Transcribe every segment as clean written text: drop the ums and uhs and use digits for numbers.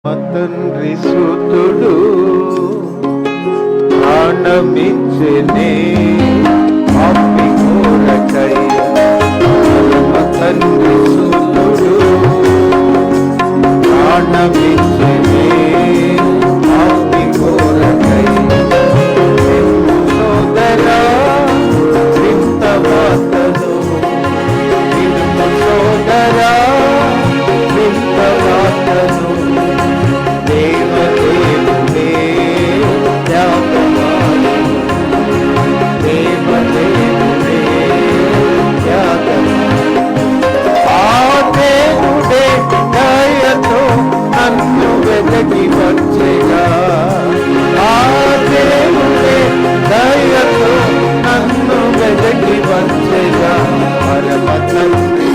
తండ్రి సుతుడు ప్రాణమిచ్చనే పాపి కోరకై తండ్రి సుతుడు ప్రాణమిచ్చనే పాపి కోరకై సోదరా వింత వార్తను సోదరా వింత వార్తను నన్ను వెతకి వచ్చేగా ఆ దేవుడే దయతో నన్ను వెతకి వచ్చేగా పరమ తండ్రి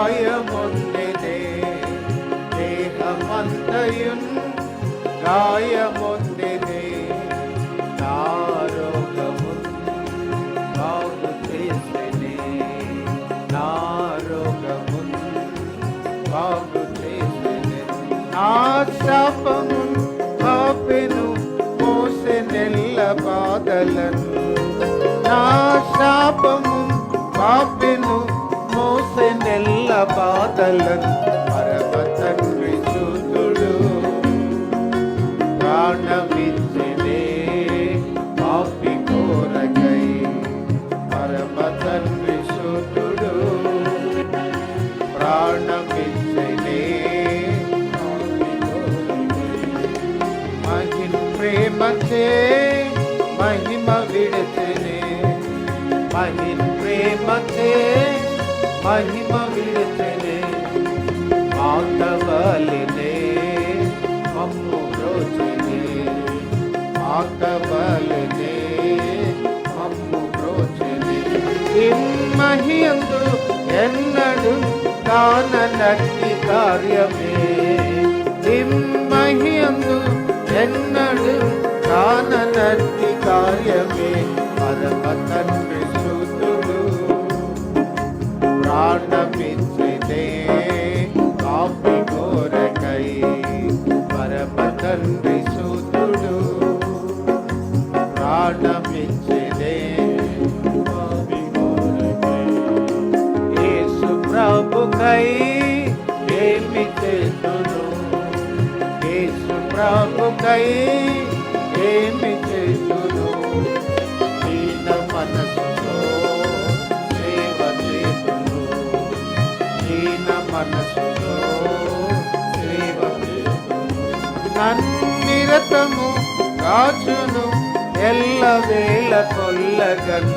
గాయమొందెనే దేహమంతయున్ గాయమొందెనే నా రోగమున్ బాగు చేసెనే నా రోగమున్ బాగు చేసెనే నా శాపమున్ పాపెను మోసెనెల్ల బాధలను నా శాపమున్ పాపెను మోసెనెల్ల బాధలను పరమ తండ్రి సుతుడు ప్రాణమిచ్చనే పాపి కోరకై పరమ తండ్రి సుతుడు ప్రాణమిచ్చనే మహిమ ప్రేమచే మహిమ విడచనే మహిమ ప్రేమచే మహిమ విడచనే ఆకవలనే మమ్ము బ్రోచనే ఆకవలనే మమ్ము బ్రోచనే మహియందు ఎన్నడు కాననట్టి కార్యమే మహియందు ఎన్నడు కాననట్టి కార్యమే పరమ తండ్రి సుతుడు ప్రాణమిచ్చనే పాపి కోరకై పరమ తండ్రి సుతుడు ప్రాణమిచ్చనే పాపి కోరకై యేసు ప్రభుకై ఏమి చేతును యేసు ప్రభుకై ఏమి చేతును దీన మనసుతో సేవ చేతును దీన మనసుతో సేవ చేతును నన్నిరతము కాచును ఎల్లవేళ కొల్లగన్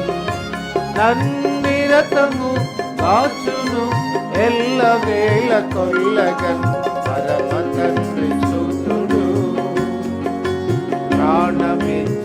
నన్నిరతము కాచును ఎల్లవేళ కొల్లగన్ పరమ తండ్రి సుతుడు ప్రాణమిచ్చనే